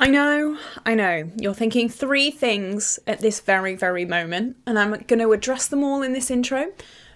I know. You're thinking 3 things at this very, very moment, and I'm going to address them all in this intro.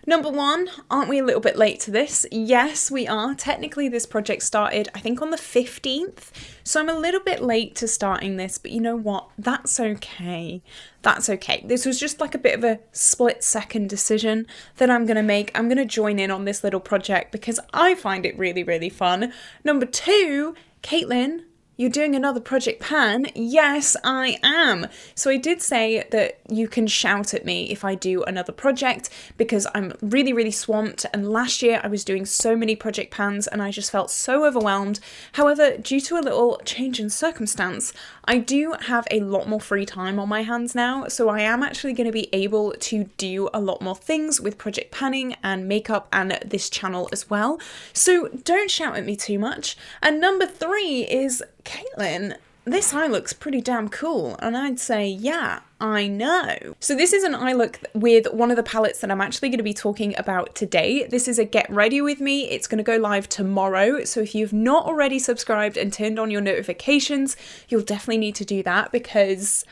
Number 1, aren't we a little bit late to this? Yes, we are. Technically, this project started, I think, on the 15th, so I'm a little bit late to starting this, but you know what? That's okay. That's okay. This was just like a bit of a split-second decision that I'm going to make. I'm going to join in on this little project because I find it really, really fun. Number 2, Caitlin, you're doing another project pan? Yes, I am. So I did say that you can shout at me if I do another project because I'm really, really swamped. And last year I was doing so many project pans and I just felt so overwhelmed. However, due to a little change in circumstance, I do have a lot more free time on my hands now. So I am actually going to be able to do a lot more things with project panning and makeup and this channel as well. So don't shout at me too much. And number 3 is, Caitlin, this eye looks pretty damn cool, and I'd say, yeah, I know. So this is an eye look with one of the palettes that I'm actually going to be talking about today. This is a Get Ready With Me. It's going to go live tomorrow, so if you've not already subscribed and turned on your notifications, you'll definitely need to do that because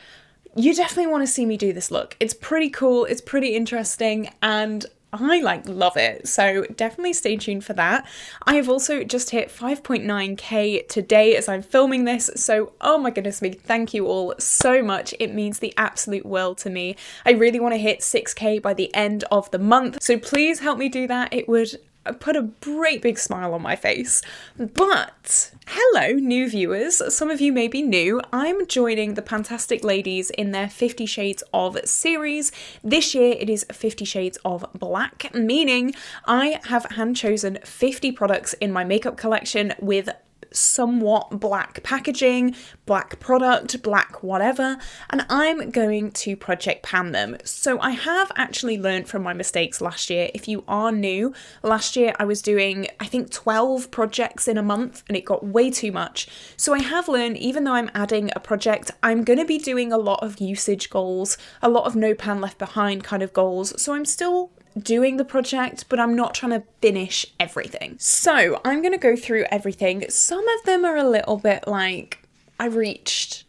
you definitely want to see me do this look. It's pretty cool, it's pretty interesting, and I love it, so definitely stay tuned for that. I have also just hit 5.9k today as I'm filming this, so oh my goodness me, thank you all so much. It means the absolute world to me. I really want to hit 6k by the end of the month, so please help me do that. It would put a great big smile on my face. But hello new viewers, some of you may be new. I'm joining the Pantastic Ladies in their 50 Shades of series. This year it is 50 Shades of Black, meaning I have hand chosen 50 products in my makeup collection with somewhat black packaging, black product, black whatever, and I'm going to project pan them. So I have actually learned from my mistakes last year. If you are new, last year I was doing I think 12 projects in a month and it got way too much. So I have learned, even though I'm adding a project, I'm going to be doing a lot of usage goals, a lot of no pan left behind kind of goals. So I'm still doing the project, but I'm not trying to finish everything. So I'm going to go through everything. Some of them are a little bit like, I reached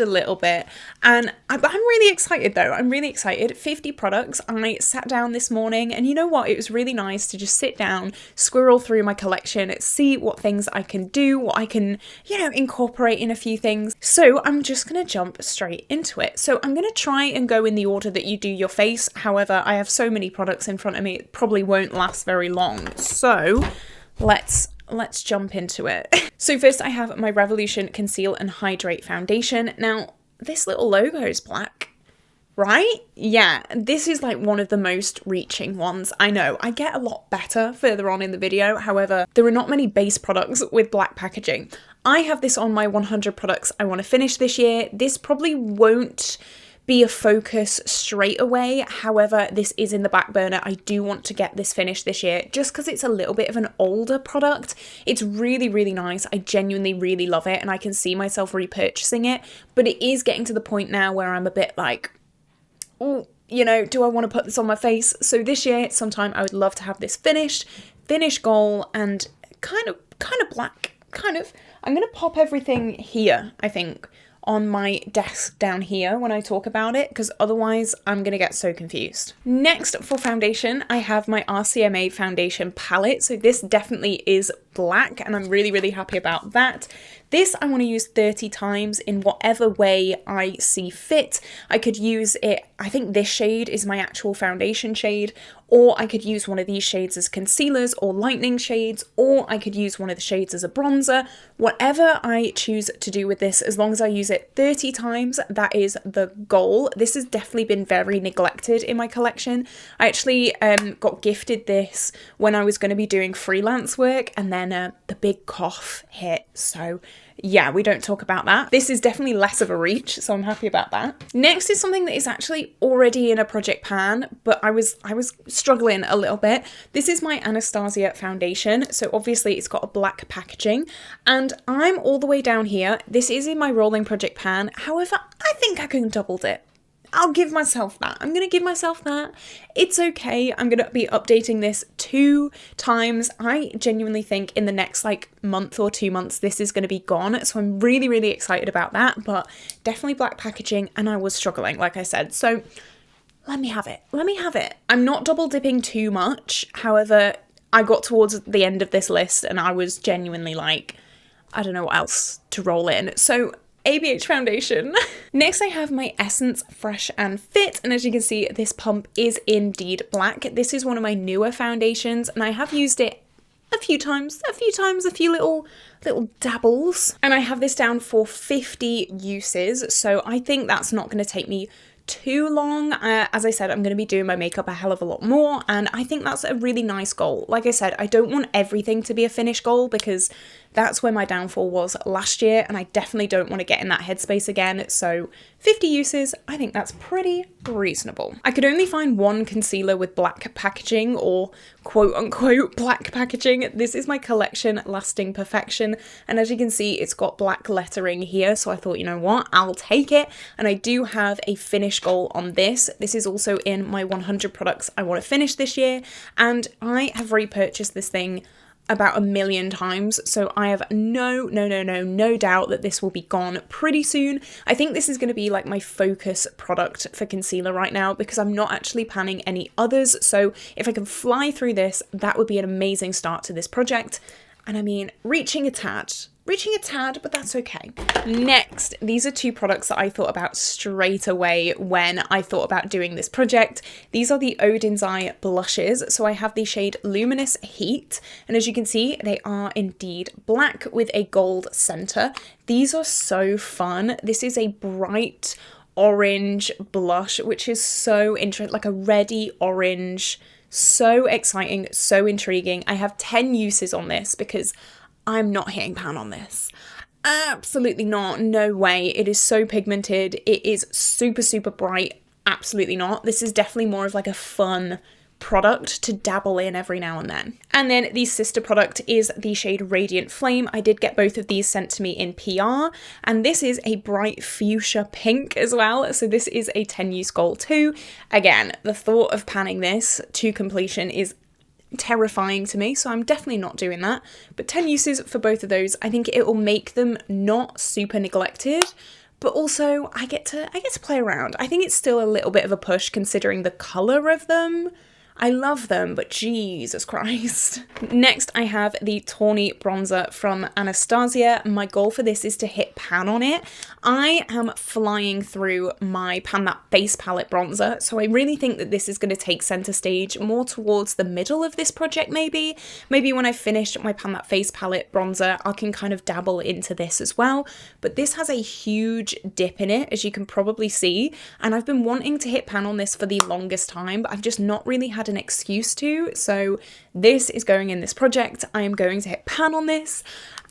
a little bit, and I'm really excited though. I'm really excited. 50 products. I sat down this morning and you know what? It was really nice to just sit down, squirrel through my collection, see what things I can do, what I can, incorporate in a few things. So I'm just going to jump straight into it. So I'm going to try and go in the order that you do your face. However, I have so many products in front of me, it probably won't last very long. So let's jump into it. So first I have my Revolution Conceal and Hydrate Foundation. Now, this little logo is black, right? Yeah, this is like one of the most reaching ones. I know, I get a lot better further on in the video. However, there are not many base products with black packaging. I have this on my 100 products I want to finish this year. This probably won't be a focus straight away. However, this is in the back burner. I do want to get this finished this year just because it's a little bit of an older product. It's really, really nice. I genuinely really love it and I can see myself repurchasing it, but it is getting to the point now where I'm a bit like, oh, do I want to put this on my face? So this year, sometime I would love to have this finished goal and kind of black, I'm going to pop everything here, I think, on my desk down here when I talk about it, because otherwise I'm going to get so confused. Next, for foundation, I have my RCMA foundation palette. So this definitely is black and I'm really, really happy about that. This I want to use 30 times in whatever way I see fit. I could use it, I think this shade is my actual foundation shade, or I could use one of these shades as concealers or lightening shades, or I could use one of the shades as a bronzer. Whatever I choose to do with this, as long as I use it 30 times, that is the goal. This has definitely been very neglected in my collection. I actually got gifted this when I was going to be doing freelance work, and then the big cough hit, so yeah, we don't talk about that. This is definitely less of a reach, so I'm happy about that. Next is something that is actually already in a project pan, but I was struggling a little bit. This is my Anastasia foundation, so obviously it's got a black packaging, and I'm all the way down here. This is in my rolling project pan, however, I think I can double dip. I'll give myself that. I'm going to give myself that. It's okay. I'm going to be updating this 2 times. I genuinely think in the next like month or 2 months, this is going to be gone. So I'm really, really excited about that, but definitely black packaging. And I was struggling, like I said. So let me have it. Let me have it. I'm not double dipping too much. However, I got towards the end of this list and I was genuinely like, I don't know what else to roll in. So ABH foundation. Next I have my Essence Fresh and Fit, and as you can see this pump is indeed black. This is one of my newer foundations and I have used it a few times, a few little dabbles, and I have this down for 50 uses, so I think that's not going to take me too long. As I said, I'm going to be doing my makeup a hell of a lot more, and I think that's a really nice goal. Like I said, I don't want everything to be a finish goal because that's where my downfall was last year, and I definitely don't want to get in that headspace again. So 50 uses, I think that's pretty reasonable. I could only find one concealer with black packaging, or quote unquote black packaging. This is my collection Lasting Perfection, and as you can see it's got black lettering here, so I thought, you know what, I'll take it. And I do have a finish goal on this. This is also in my 100 products I want to finish this year, and I have repurchased this thing about 1 million times, so I have no doubt that this will be gone pretty soon. I think this is going to be like my focus product for concealer right now because I'm not actually panning any others, so if I can fly through this, that would be an amazing start to this project. And I mean, reaching a tad, but that's okay. Next, these are 2 products that I thought about straight away when I thought about doing this project. These are the Odin's Eye blushes. So I have the shade Luminous Heat, and as you can see, they are indeed black with a gold center. These are so fun. This is a bright orange blush, which is so interesting, like a reddy orange. So exciting, so intriguing. I have 10 uses on this because I'm not hitting pan on this. Absolutely not. No way. It is so pigmented. It is super bright. Absolutely not. This is definitely more of like a fun product to dabble in every now and then. And then the sister product is the shade Radiant Flame. I did get both of these sent to me in PR, and this is a bright fuchsia pink as well. So this is a 10 use goal too. Again, the thought of panning this to completion is terrifying to me, so I'm definitely not doing that. But 10 uses for both of those. I think it will make them not super neglected, but also I get to play around. I think it's still a little bit of a push considering the colour of them. I love them, but Jesus Christ. Next, I have the Tawny Bronzer from Anastasia. My goal for this is to hit pan on it. I am flying through my Pan That Face Palette bronzer, so I really think that this is going to take centre stage more towards the middle of this project maybe. Maybe when I've finished my Pan That Face Palette bronzer, I can kind of dabble into this as well. But this has a huge dip in it, as you can probably see, and I've been wanting to hit pan on this for the longest time, but I've just not really had an excuse to, so this is going in this project. I am going to hit pan on this,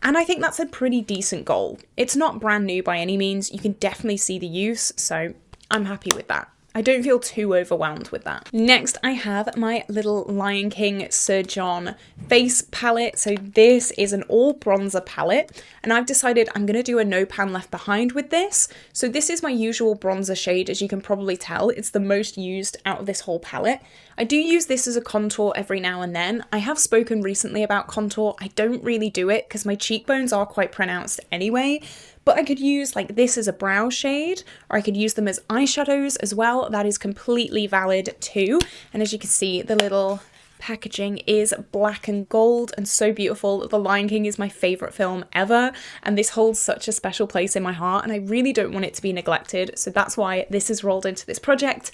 and I think that's a pretty decent goal. It's not brand new by any means, you can definitely see the use, so I'm happy with that. I don't feel too overwhelmed with that. Next, I have my little Lion King Sir John face palette. So this is an all bronzer palette, and I've decided I'm going to do a no pan left behind with this. So this is my usual bronzer shade, as you can probably tell. It's the most used out of this whole palette. I do use this as a contour every now and then. I have spoken recently about contour. I don't really do it because my cheekbones are quite pronounced anyway. But I could use like this as a brow shade, or I could use them as eyeshadows as well. That is completely valid too. And as you can see, the little packaging is black and gold and so beautiful. The Lion King is my favourite film ever, and this holds such a special place in my heart, and I really don't want it to be neglected. So that's why this is rolled into this project.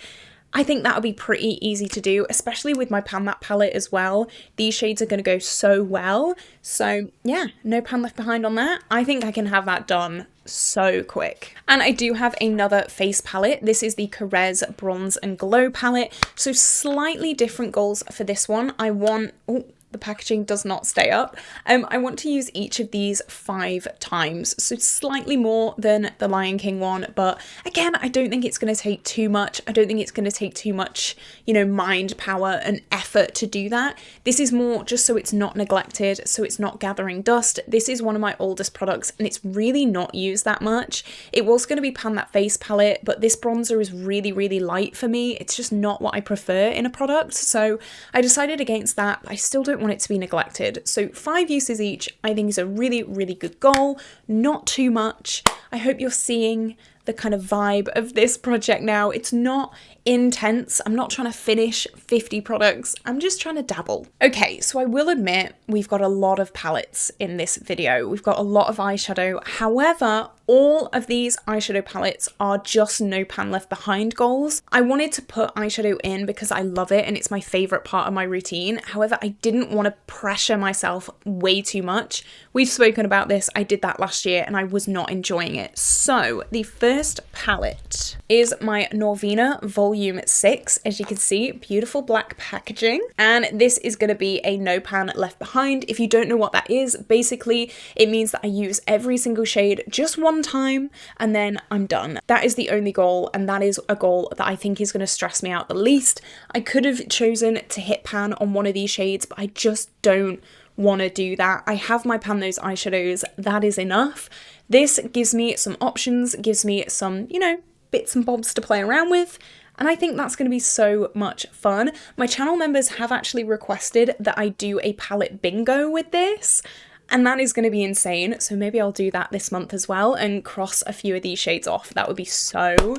I think that would be pretty easy to do, especially with my Pan That palette as well. These shades are going to go so well. So yeah, no pan left behind on that. I think I can have that done so quick. And I do have another face palette. This is the Carez Bronze and Glow palette. So slightly different goals for this one. I want... Oh, the packaging does not stay up. I want to use each of these 5 times, so slightly more than the Lion King one, but again, I don't think it's going to take too much. I don't think it's going to take too much, you know, mind power and effort to do that. This is more just so it's not neglected, so it's not gathering dust. This is one of my oldest products and it's really not used that much. It was going to be Pan That Face palette, but this bronzer is really, really light for me. It's just not what I prefer in a product, so I decided against that. I still don't want it to be neglected. So 5 uses each, I think, is a really, really good goal. Not too much. I hope you're seeing the kind of vibe of this project now. It's not intense. I'm not trying to finish 50 products. I'm just trying to dabble. Okay, so I will admit we've got a lot of palettes in this video. We've got a lot of eyeshadow. However, all of these eyeshadow palettes are just no pan left behind goals. I wanted to put eyeshadow in because I love it and it's my favorite part of my routine. However, I didn't want to pressure myself way too much. We've spoken about this. I did that last year and I was not enjoying it. So the first palette is my Norvina Volume 6. As you can see, beautiful black packaging. And this is going to be a no pan left behind. If you don't know what that is, basically it means that I use every single shade just one time and then I'm done. That is the only goal, and that is a goal that I think is going to stress me out the least. I could have chosen to hit pan on one of these shades, but I just don't want to do that. I have my Pan Those Eyeshadows, that is enough. This gives me some options, gives me some, you know, bits and bobs to play around with, and I think that's going to be so much fun. My channel members have actually requested that I do a palette bingo with this, and that is going to be insane, so maybe I'll do that this month as well and cross a few of these shades off. That would be so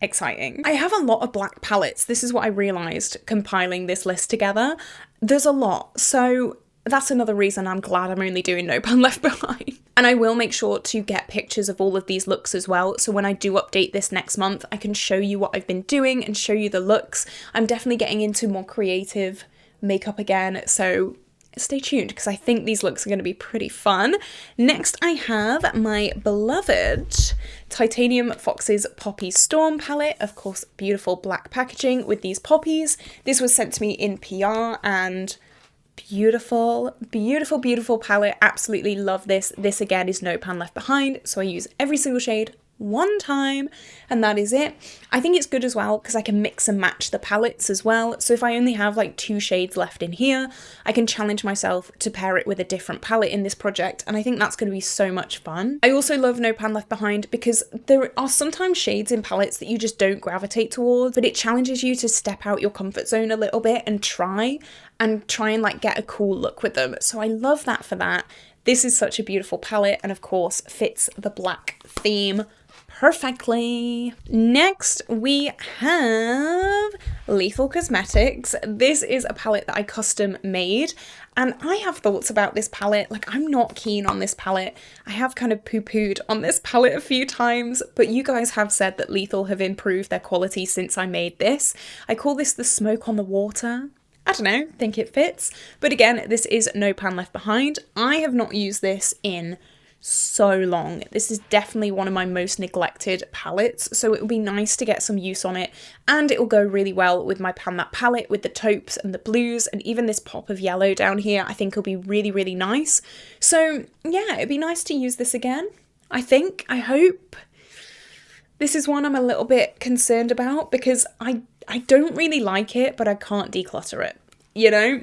exciting. I have a lot of black palettes. This is what I realised compiling this list together. There's a lot, so that's another reason I'm glad I'm only doing no pan left behind. And I will make sure to get pictures of all of these looks as well, so when I do update this next month, I can show you what I've been doing and show you the looks. I'm definitely getting into more creative makeup again, so stay tuned because I think these looks are going to be pretty fun. Next, I have my beloved Titanium Fox's Poppy Storm palette. Of course, beautiful black packaging with these poppies. This was sent to me in PR and beautiful, beautiful, beautiful palette. Absolutely love this. This again is no pan left behind, so I use every single shade one time and that is it. I think it's good as well because I can mix and match the palettes as well, so if I only have like 2 shades left in here, I can challenge myself to pair it with a different palette in this project, and I think that's going to be so much fun. I also love no pan left behind because there are sometimes shades in palettes that you just don't gravitate towards, but it challenges you to step out your comfort zone a little bit and try and like get a cool look with them, so I love that for that. This is such a beautiful palette and of course fits the black theme perfectly. Next, we have Lethal Cosmetics. This is a palette that I custom made, and I have thoughts about this palette. Like, I'm not keen on this palette. I have kind of poo-pooed on this palette a few times, but you guys have said that Lethal have improved their quality since I made this. I call this the smoke on the water. I don't know, think it fits. But again, this is no pan left behind. I have not used this in so long. This is definitely one of my most neglected palettes, so it would be nice to get some use on it, and it will go really well with my Pan That palette with the taupes and the blues, and even this pop of yellow down here I think will be really, really nice. So yeah, it'd be nice to use this again, I think, I hope. This is one I'm a little bit concerned about because I don't really like it, but I can't declutter it, you know?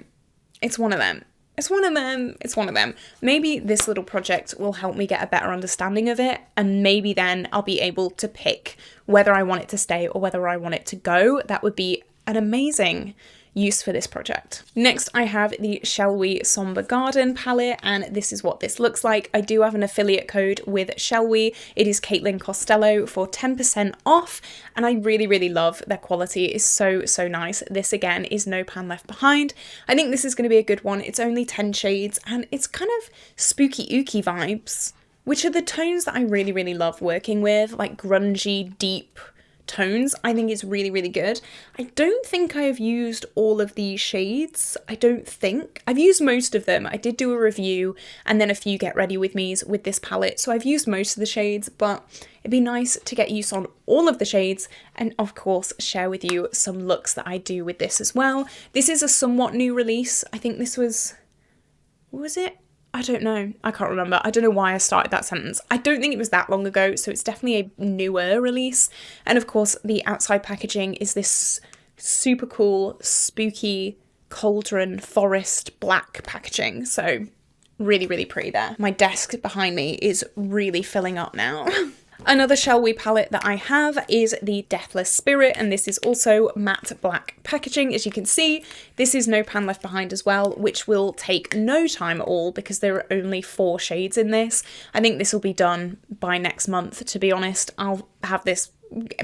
It's one of them. It's one of them, it's one of them. Maybe this little project will help me get a better understanding of it, and maybe then I'll be able to pick whether I want it to stay or whether I want it to go. That would be an amazing use for this project. Next, I have the Shall We Somber Garden palette, and this is what this looks like. I do have an affiliate code with Shall We. It is Caitlin Costello for 10% off, and I really, really love their quality. It is so, so nice. This again is no pan left behind. I think this is going to be a good one. It's only 10 shades, and it's kind of spooky ooky vibes, which are the tones that I really, really love working with, like grungy, deep tones. I think it's really, really good. I don't think I have used all of these shades. I don't think. I've used most of them. I did do a review and then a few Get Ready With Mes with this palette, so I've used most of the shades, but it'd be nice to get use on all of the shades and of course share with you some looks that I do with this as well. This is a somewhat new release. I think this was was it? I don't know. I can't remember. I don't know why I started that sentence. I don't think it was that long ago, so it's definitely a newer release. And of course, the outside packaging is this super cool, spooky cauldron forest black packaging. So really, really pretty there. My desk behind me is really filling up now. Another Shall We palette that I have is the Deathless Spirit, and this is also matte black packaging. As you can see, this is no pan left behind as well, which will take no time at all because there are only 4 shades in this. I think this will be done by next month, to be honest. I'll have this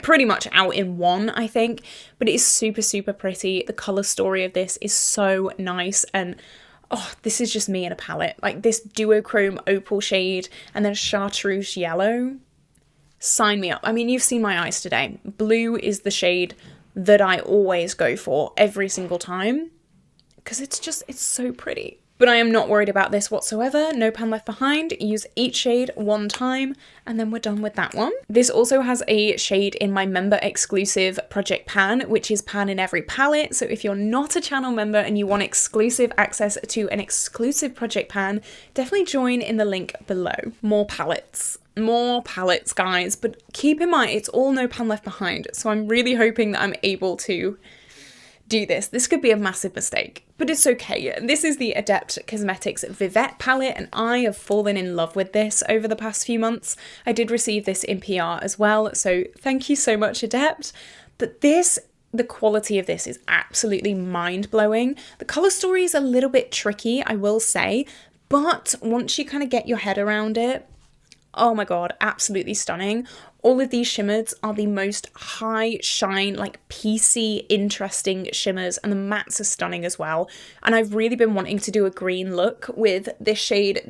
pretty much out in one, I think, but it is super, super pretty. The colour story of this is so nice, and oh, this is just me in a palette. Like this duochrome opal shade and then chartreuse yellow. Sign me up. I mean, you've seen my eyes today. Blue is the shade that I always go for every single time because it's so pretty. But I am not worried about this whatsoever. No pan left behind. Use each shade one time and then we're done with that one. This also has a shade in my member exclusive project pan, which is pan in every palette. So if you're not a channel member and you want exclusive access to an exclusive project pan, definitely join in the link below. More palettes, guys, but keep in mind it's all no pan left behind. So I'm really hoping that I'm able to do this. This could be a massive mistake, but it's okay. This is the Adept Cosmetics Vivette palette, and I have fallen in love with this over the past few months. I did receive this in PR as well, so thank you so much, Adept. But the quality of this is absolutely mind-blowing. The colour story is a little bit tricky, I will say, but once you kind of get your head around it, oh my god, absolutely stunning. All of these shimmers are the most high shine, like piecey, interesting shimmers, and the mattes are stunning as well. And I've really been wanting to do a green look with this shade,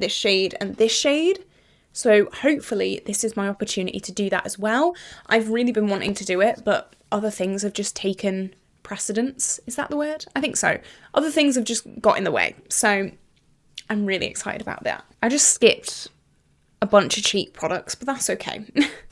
and this shade. So hopefully this is my opportunity to do that as well. I've really been wanting to do it, but other things have just taken precedence. Is that the word? I think so. Other things have just got in the way. So I'm really excited about that. I just skipped a bunch of cheap products, but that's okay.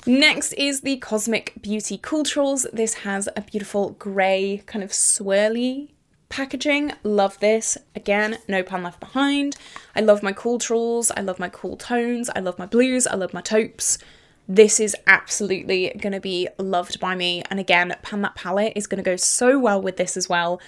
Next is the Cosmic Beauty Cool Trolls. This has a beautiful grey kind of swirly packaging. Love this. Again, no pan left behind. I love my cool trolls. I love my cool tones. I love my blues. I love my taupes. This is absolutely going to be loved by me. And again, Pan That palette is going to go so well with this as well.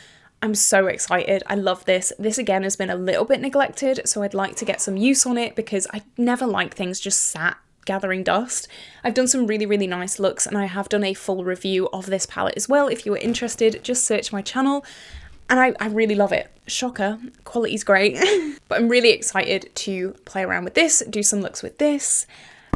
I'm so excited. I love this. This again has been a little bit neglected, so I'd like to get some use on it because I never like things just sat gathering dust. I've done some really, really nice looks, and I have done a full review of this palette as well. If you are interested, just search my channel. And I really love it. Shocker, quality's great. But I'm really excited to play around with this, do some looks with this,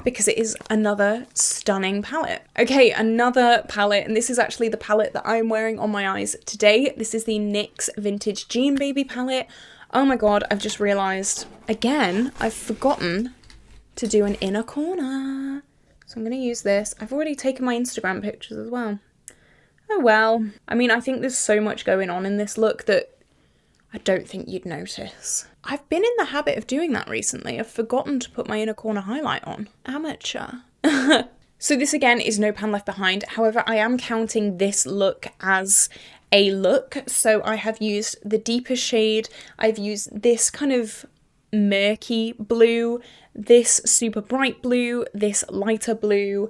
because it is another stunning palette. Okay, another palette, and this is actually the palette that I'm wearing on my eyes today. This is the NYX Vintage Jean Baby palette. Oh my god, I've just realised, again, I've forgotten to do an inner corner. So I'm going to use this. I've already taken my Instagram pictures as well. Oh well. I mean, I think there's so much going on in this look that I don't think you'd notice. I've been in the habit of doing that recently. I've forgotten to put my inner corner highlight on. Amateur. So this again is no pan left behind. However, I am counting this look as a look. So I have used the deeper shade. I've used this kind of murky blue, this super bright blue, this lighter blue,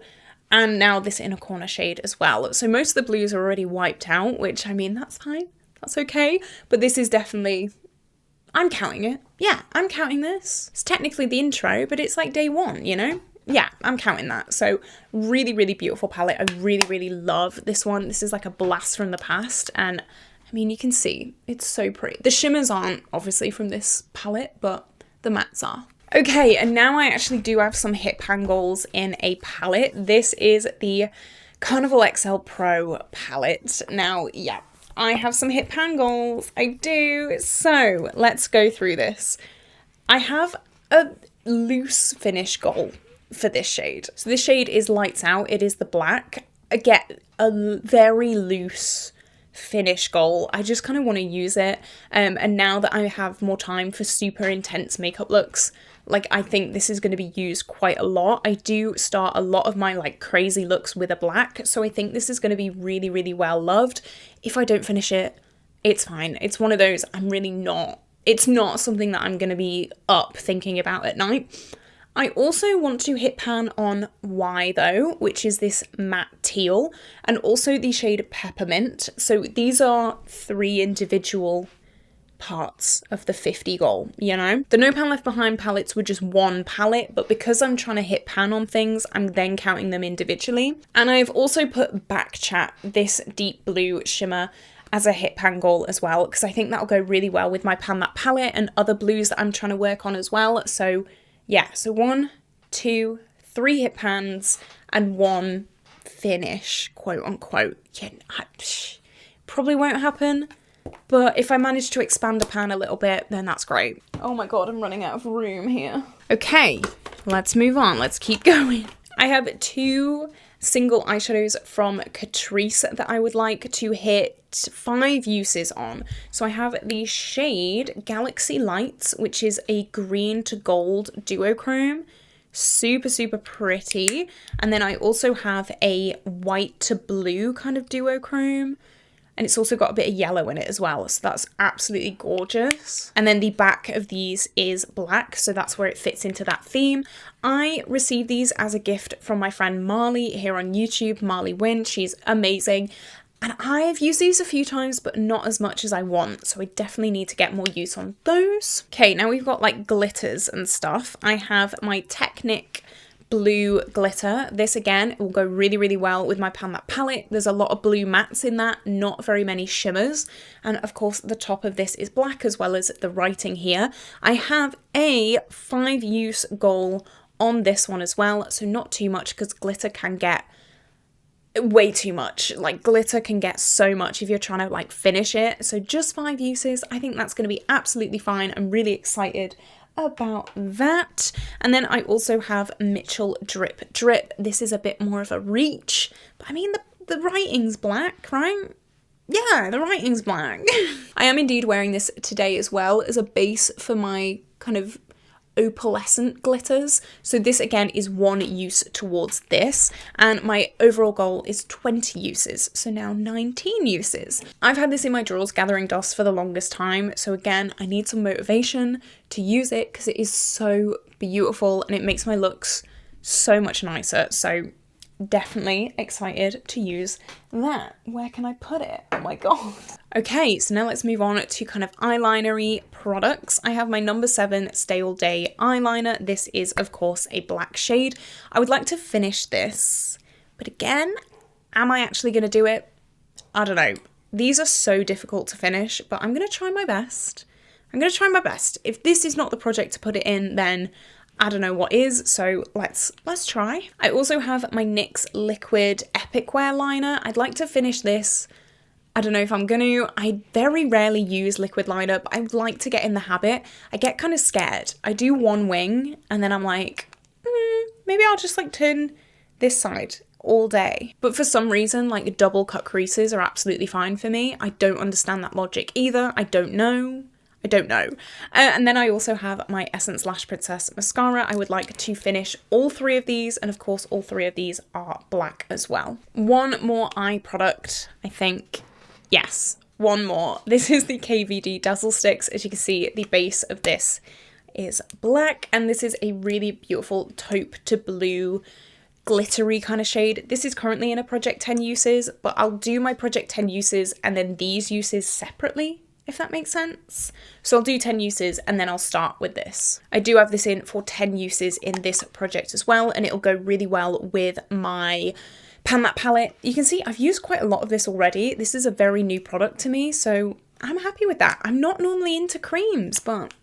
and now this inner corner shade as well. So most of the blues are already wiped out, which I mean, that's fine. That's okay. But this is definitely, I'm counting it. Yeah, I'm counting this. It's technically the intro, but it's like day one, you know? Yeah, I'm counting that. So really, really beautiful palette. I really, really love this one. This is like a blast from the past. And I mean, you can see it's so pretty. The shimmers aren't obviously from this palette, but the mattes are. Okay, and now I actually do have some hip pan goals in a palette. This is the Carnival XL Pro palette. Now, yeah, I have some hip pan goals. I do. So let's go through this. I have a loose finish goal for this shade. So this shade is Lights Out. It is the black. I get a very loose finish goal. I just kind of want to use it. And now that I have more time for super intense makeup looks, like I think this is going to be used quite a lot. I do start a lot of my like crazy looks with a black, so I think this is going to be really, really well loved. If I don't finish it, it's fine. It's one of those I'm really not it's not something that I'm going to be up thinking about at night. I also want to hit pan on Why though, which is this matte teal, and also the shade Peppermint. So these are 3 individual parts of the 50 goal, you know? The No Pan Left Behind palettes were just 1 palette, but because I'm trying to hit pan on things, I'm then counting them individually. And I've also put Back Chat, this deep blue shimmer, as a hit pan goal as well, because I think that'll go really well with my Pan That palette and other blues that I'm trying to work on as well. So yeah, so 1, 2, 3 hit pans and 1 finish, quote unquote. Yeah, probably won't happen, but if I manage to expand a pan a little bit, then that's great. Oh my god, I'm running out of room here. Okay, let's move on. Let's keep going. I have 2 single eyeshadows from Catrice that I would like to hit 5 uses on. So I have the shade Galaxy Lights, which is a green to gold duochrome. Super, super pretty. And then I also have a white to blue kind of duochrome. And it's also got a bit of yellow in it as well, so that's absolutely gorgeous. And then the back of these is black, so that's where it fits into that theme. I received these as a gift from my friend Marley here on YouTube, Marley Wynn. She's amazing. And I've used these a few times, but not as much as I want, so I definitely need to get more use on those. Okay, now we've got like glitters and stuff. I have my Technic blue glitter. This again will go really, really well with my Pan That palette. There's a lot of blue mattes in that, not very many shimmers. And of course the top of this is black as well as the writing here. I have a 5 use goal on this one as well, so not too much because glitter can get way too much. Like glitter can get so much if you're trying to like finish it. So just 5 uses. I think that's going to be absolutely fine. I'm really excited about that. And then I also have Mitchell Drip Drip. This is a bit more of a reach, but I mean the writing's black, right? Yeah, the writing's black. I am indeed wearing this today as well as a base for my kind of opalescent glitters. So this again is 1 use towards this, and my overall goal is 20 uses, so now 19 uses. I've had this in my drawers gathering dust for the longest time, so again I need some motivation to use it because it is so beautiful and it makes my looks so much nicer. So definitely excited to use that. Where can I put it? Oh my god. Okay, so now let's move on to kind of eyeliner-y products. I have my number 7 Stay All Day eyeliner. This is of course a black shade. I would like to finish this, but again, am I actually going to do it? I don't know. These are so difficult to finish, but I'm going to try my best. I'm going to try my best. If this is not the project to put it in, then I don't know what is, so let's try. I also have my NYX Liquid Epic Wear liner. I'd like to finish this. I don't know if I'm gonna. I very rarely use liquid liner, but I'd like to get in the habit. I get kind of scared. I do 1 wing and then I'm like, maybe I'll just like turn this side all day. But for some reason, like double cut creases are absolutely fine for me. I don't understand that logic either. I don't know. And then I also have my Essence Lash Princess mascara. I would like to finish all 3 of these, and of course all 3 of these are black as well. 1 more eye product, I think. Yes, 1 more. This is the KVD Dazzle Sticks. As you can see, the base of this is black, and this is a really beautiful taupe to blue glittery kind of shade. This is currently in a Project 10 uses, but I'll do my Project 10 uses and then these uses separately, if that makes sense. So I'll do 10 uses and then I'll start with this. I do have this in for 10 uses in this project as well, and it'll go really well with my Pan That palette. You can see I've used quite a lot of this already. This is a very new product to me, so I'm happy with that. I'm not normally into creams, but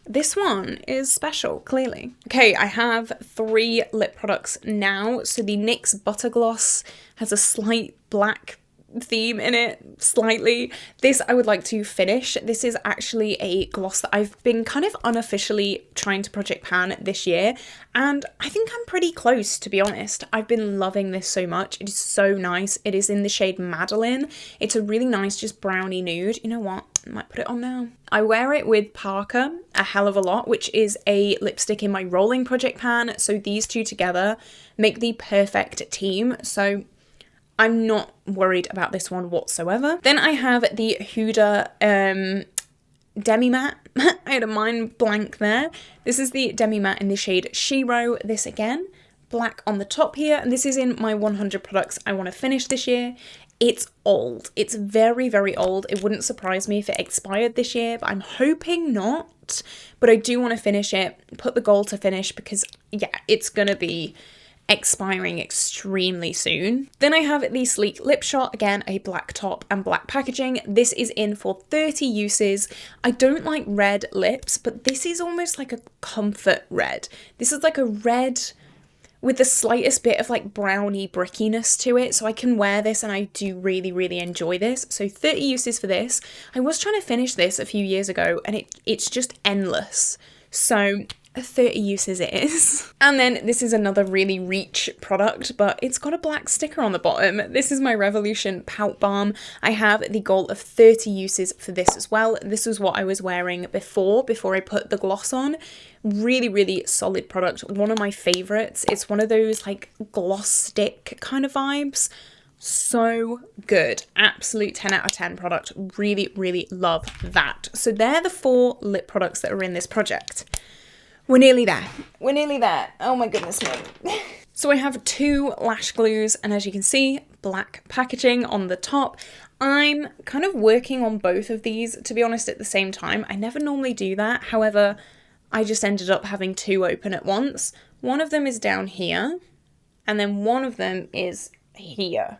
this one is special, clearly. Okay, I have 3 lip products now. So the NYX Butter Gloss has a slight black theme in it, slightly. This I would like to finish. This is actually a gloss that I've been kind of unofficially trying to project pan this year, and I think I'm pretty close, to be honest. I've been loving this so much. It is so nice. It is in the shade Madeline. It's a really nice just brownie nude. You know what? I might put it on now. I wear it with Parker a hell of a lot, which is a lipstick in my rolling project pan. So these 2 together make the perfect team. So I'm not worried about this one whatsoever. Then I have the Huda Demi Matte. I had a mind blank there. This is the Demi Matte in the shade Shiro. This again, black on the top here, and this is in my 100 products I want to finish this year. It's old. It's very, very old. It wouldn't surprise me if it expired this year, but I'm hoping not. But I do want to finish it, put the goal to finish, because yeah, it's gonna be expiring extremely soon. Then I have the Sleek Lip Shot, again a black top and black packaging. This is in for 30 uses. I don't like red lips, but this is almost like a comfort red. This is like a red with the slightest bit of like brownie brickiness to it, so I can wear this and I do really, really enjoy this. So 30 uses for this. I was trying to finish this a few years ago and it's just endless. So 30 uses it is. And then this is another really reach product, but it's got a black sticker on the bottom. This is my Revolution Pout Balm. I have the goal of 30 uses for this as well. This was what I was wearing before I put the gloss on. Really, really solid product. One of my favorites. It's one of those like gloss stick kind of vibes. So good. Absolute 10 out of 10 product. Really, really love that. So they're the 4 lip products that are in this project. We're nearly there. We're nearly there. Oh my goodness me. So I have 2 lash glues, and as you can see, black packaging on the top. I'm kind of working on both of these, to be honest, at the same time. I never normally do that. However, I just ended up having 2 open at once. One of them is down here, and then one of them is here.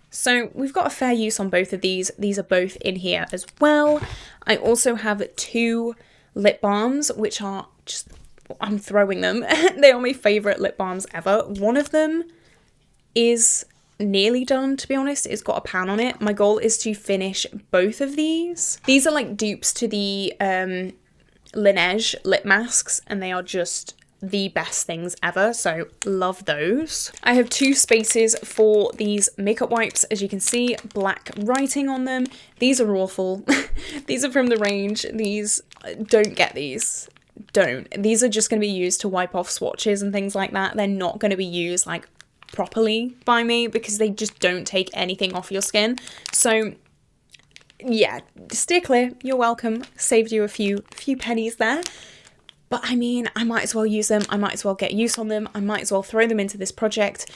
So we've got a fair use on both of these. These are both in here as well. I also have 2 lip balms, which are just, I'm throwing them. They are my favourite lip balms ever. One of them is nearly done, to be honest. It's got a pan on it. My goal is to finish both of these. These are like dupes to the Laneige lip masks, and they are just the best things ever, so love those. I have 2 spaces for these makeup wipes. As you can see, black writing on them. These are awful. These are from the range. These, don't get these. Don't. These are just going to be used to wipe off swatches and things like that. They're not going to be used like properly by me because they just don't take anything off your skin. So yeah, steer clear. You're welcome. Saved you a few pennies there. But I mean, I might as well use them. I might as well get use on them. I might as well throw them into this project.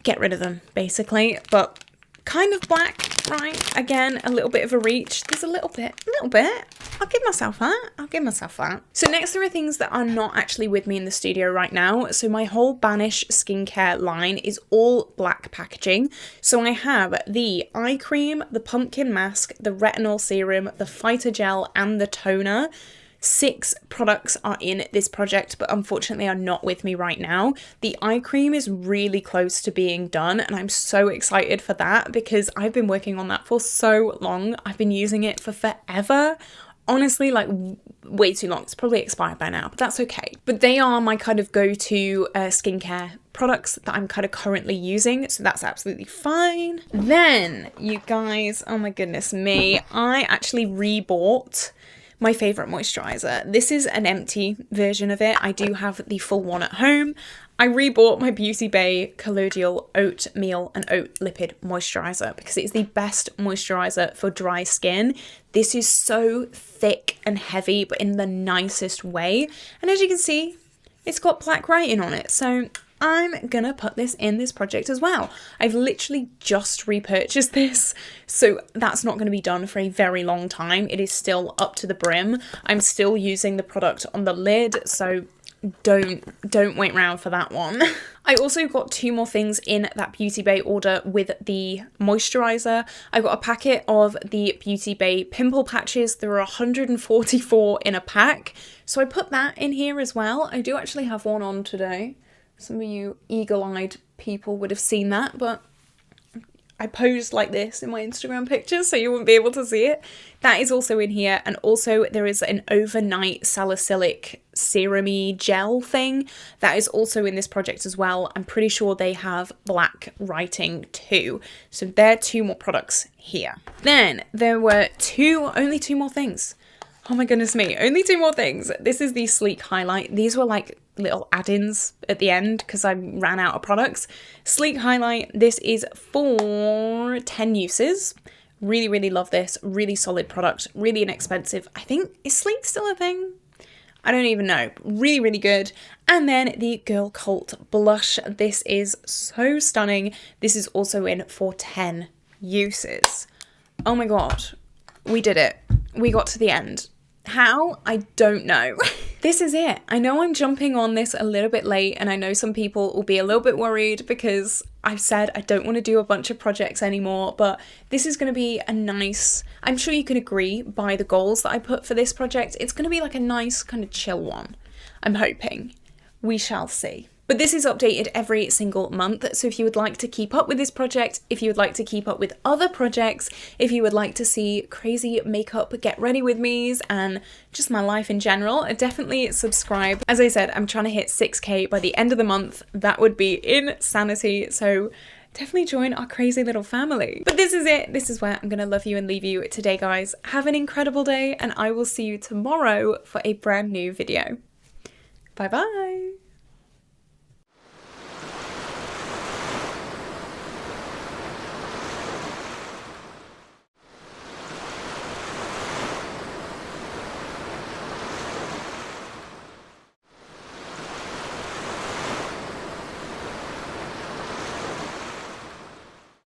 Get rid of them, basically. But kind of black, right? Again, a little bit of a reach. There's a little bit. I'll give myself that. I'll give myself that. So next there are things that are not actually with me in the studio right now. So my whole Banish skincare line is all black packaging. So I have the eye cream, the pumpkin mask, the retinol serum, the fighter gel, and the toner. 6 products are in this project, but unfortunately are not with me right now. The eye cream is really close to being done, and I'm so excited for that because I've been working on that for so long. I've been using it for forever. Honestly, like way too long. It's probably expired by now, but that's okay. But they are my kind of go-to skincare products that I'm kind of currently using, so that's absolutely fine. Then, you guys, oh my goodness me, I actually rebought my favourite moisturiser. This is an empty version of it. I do have the full one at home. I rebought my Beauty Bay Colloidal Oatmeal and Oat Lipid Moisturiser because it is the best moisturiser for dry skin. This is so thick and heavy, but in the nicest way. And as you can see, it's got black writing on it. So I'm gonna put this in this project as well. I've literally just repurchased this, so that's not gonna be done for a very long time. It is still up to the brim. I'm still using the product on the lid, so don't wait around for that one. I also got 2 more things in that Beauty Bay order with the moisturiser. I got a packet of the Beauty Bay pimple patches. There are 144 in a pack, so I put that in here as well. I do actually have one on today. Some of you eagle-eyed people would have seen that, but I posed like this in my Instagram pictures, so you wouldn't be able to see it. That is also in here, and also there is an overnight salicylic serum-y gel thing that is also in this project as well. I'm pretty sure they have black writing too. So there are 2 more products here. Then there were only two more things. Oh my goodness me, only 2 more things. This is the Sleek Highlight. These were like little add-ins at the end because I ran out of products. Sleek Highlight, this is for 10 uses. Really, really love this. Really solid product. Really inexpensive. I think, is sleek still a thing? I don't even know. Really, really good. And then the Girl Cult blush. This is so stunning. This is also in for 10 uses. Oh my god. We did it. We got to the end. How? I don't know. This is it. I know I'm jumping on this a little bit late, and I know some people will be a little bit worried because I've said I don't want to do a bunch of projects anymore, but this is going to be a nice, I'm sure you can agree by the goals that I put for this project, it's going to be like a nice kind of chill one. I'm hoping. We shall see. But this is updated every single month, so if you would like to keep up with this project, if you would like to keep up with other projects, if you would like to see crazy makeup get ready with me's and just my life in general, definitely subscribe. As I said, I'm trying to hit 6k by the end of the month. That would be insanity, so definitely join our crazy little family. But this is it. This is where I'm gonna love you and leave you today, guys. Have an incredible day, and I will see you tomorrow for a brand new video. Bye bye.